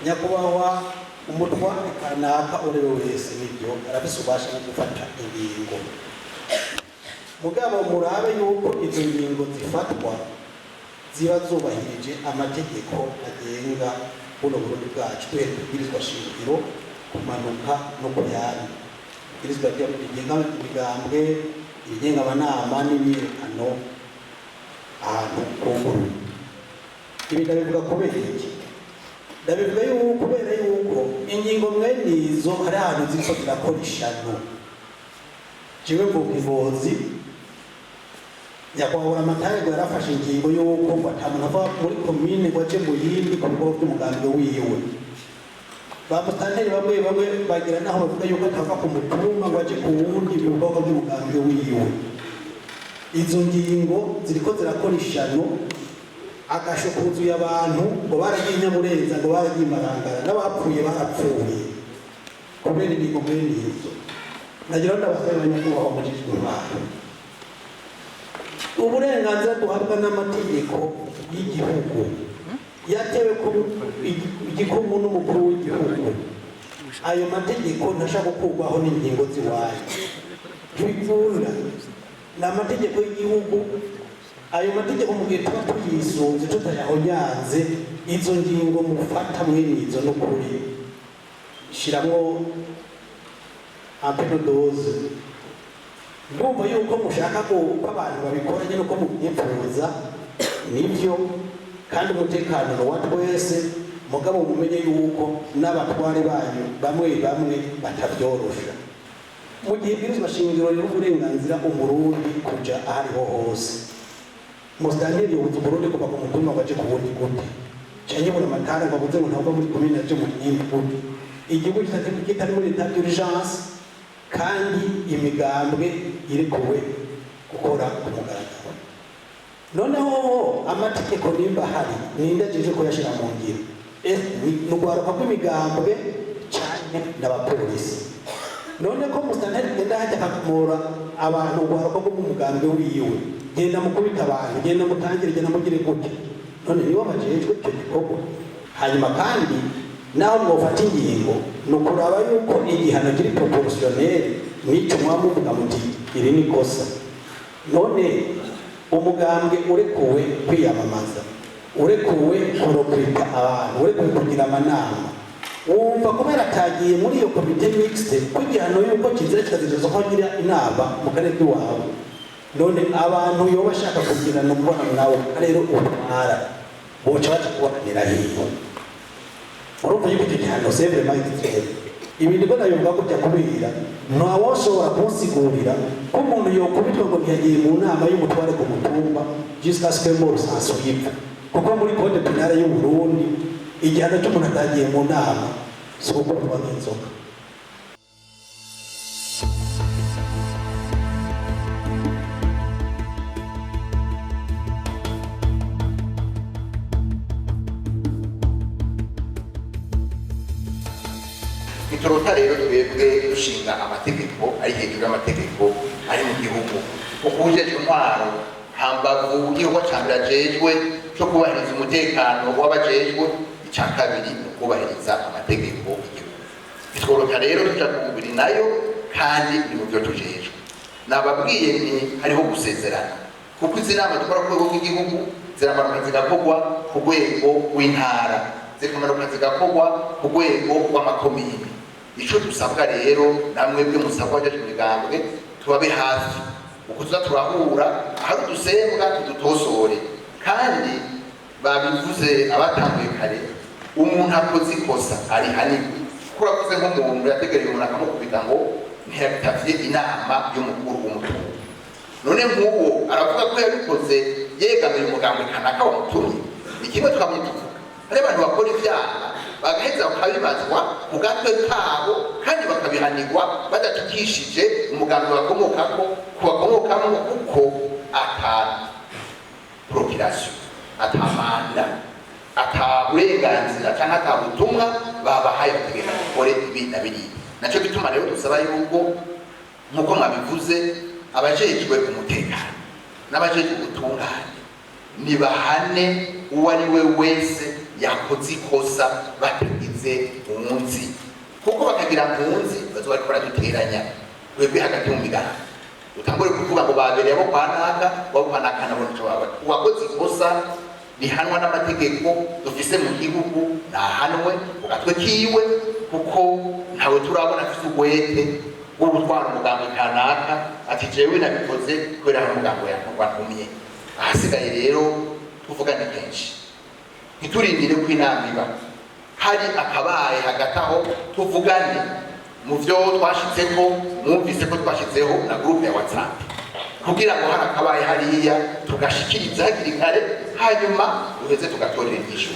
nyakubahwa umutware kanaka uri wese nibyo arafise ubasha no gufata ingingo mugabo murabe yuko izo ngingo zifatwa ziba zubahirije amategeko agenga buno Burundi bwacu kubwirizwa shingiro kumanuka no kuyandi kubwirizwa ry'igenga imigambwe ibigenga amanama n'imyiyerekano ahantu kunguru ibi ndabivuga kubera iki ndabivuga yuko kubera yuko ingingo mwene izo hari ahantu ziko zirakora ishano jiwe mvuga Ingozi nyakubahwa Matayego yarafashe ingingo yuko batamuntu ava muri komine ngo aje mu yindi ku bikorwa by'umugambi wiwe bamutanteri bamwe bagira naho bavuga yuko atava ku mutumba ngo aje ku wundi mu bikorwa by'umugambi wiwe izo ngingo ziriko zirakora ishano agashukuzuye abantu ngo baragiye Nyamurenza ngo baragiye Marangara n'abapfuye barapfuye kubera ingingo mwene izo nagira ndabasaba nyakubahwa mu gihugu uburenganzira duhabwa n'amategeko y'igihugu yatewe ku igihugu n'umukuru w'igihugu ayo mategeko ntashaka gukurwaho n'ingingo ziwaye twikunda n'amategeko y'igihugu ayo mategeko mu gihe tuba tuyisunze tutayahonyanze izo ngingo mufata mwene izo no kuri shiramwo ampedodoze ndumva yuko mushaka ko abantu babikora nyine uko mubyifuza nibyo kandi umutekano wa twese mugabo mumenye yuko n'abatware banyu bamwe batabyorosha mu gihe bwirizwa shingiro y'uburenganzira umurundi kuja ahariho hose Musitanteri y'ubuzu Burundi kuva ku mutumba ngo aje ku wundi gute cyane muri amatara ngo abuze ngo ntabwo muri komine aje mu yindi gute igihugu kitari muri état d'urgence kandi imigambwe irekuwe gukora ku mugaragaro noneho amategeko nimba hari ninde ajeje ko yashira mu ngiro n'ugwaruka rw'imigambwe cyane n'abapolisi none ko Musitanteri genda hajya akamura abantu ugwaruka rw'umugambwe wiwe genda mukubita abantu genda mutangire genda mugire gute none nibo bajejwe icyo gikorwa hanyuma kandi naho mwofata ingingo nukuraba yuko igihano kiri proportionnel n'icyo mwamuvuga muti iri ni kosa none umugambwe urekuwe kwiyamamaza urekuwe kurokrita abantu urekuwe kugira amanama wumva kubera atagiye muri iyo komite mixte kugihano yuko kizira kikazirizwa ko agira inama mu karere k'iwawe none abantu yo bashaka kugira no kubona nawe rero ubara boca baje kubanira hiyo urumva yuko igihano sevre mayitre ibindi bana yumva ko cyakubira ntawoshobora kunsigurira ko umuntu yokubitwa ngo yagiye mu nama y'umutware ku mutumba jusqu'à ce que mort sans suivre kuko muri code pénale y'u Burundi igihano cy'umuntu atagiye mu nama soko kuba n'inzoka Itorota rero twebwe dushinga amategeko ari hejuru y'amategeko ari mu gihugu ukujejwe intwaro hambavu igihugu cyambere ajejwe cyo kubahiriza umutekano w'abajejwe icya kabiri kubahiriza amategeko y'igihugu itorota rero tujakubiri nayo kandi ni mu byo tujejwe nababwiye ni hariho gusezerana kuko izi nama dukora ku rwego rw'igihugu ziramanuka zigakorwa ku rwego rw'intara zikamanuka zigakorwa ku rwego rw'amakomine ico dusabwa rero namwe bwe musabwa cyo migambwe tubabe hafi uko tuza turahura aho dusembwa tudutosore kandi babivuze abatambuye kare umuntu akoze ikosa ari hanini kura kuze nk'umuntu yategereye umuntu akamukubita ngo ntiyabitavye inama y'umukuru w'umutungo none nk'uwo aravuga ko yabikoze yegamiye umugambwe kanaka w'umutungo ni kimwe twamwituvuga hari abantu bakora ibyaha bagaheza bakabibazwa ku gatwe kabo kandi bakabihanirwa badatukishije umugambi bakomokako kubakomokamo kuko ata procuration atamanda ata burenganzira cyangwa ata butumwa babahaye bategeka gukore ibi na biriya nacyo bituma rero dusaba yuko nk'uko mwabivuze abajejwe umutekano n'abajejwe ubutungane nibahane uwo ari we wese yakoze ikosa bategetse tugize munsi, kuko bakagira munsi bazoba bariko baraduteranya twebwe hagati mu migana, utangure kuvuga ngo babereye abo kwa naka, abo kwa naka nabo nico baba. Uwakoze ikosa rihanwa n'amategeko dufise mu gihugu nahanwe ugatwe kiwe, kuko ntawe turabona afise ubwete bwo gutwara umugambi kanaka ati jewe nabikoze kubera hari umugambi yantumye. Ahasigaye rero tuvugane kenshi, ntiturindire ko inama iba, hari akabaye hagati aho tuvugane mu byo twashitseko. Mwumvise ko twashyizeho na groupe ya WhatsApp kugira ngo hari akabaye hariya tugashikiriza hakiri kare, hanyuma duheze tugatorera inyishu.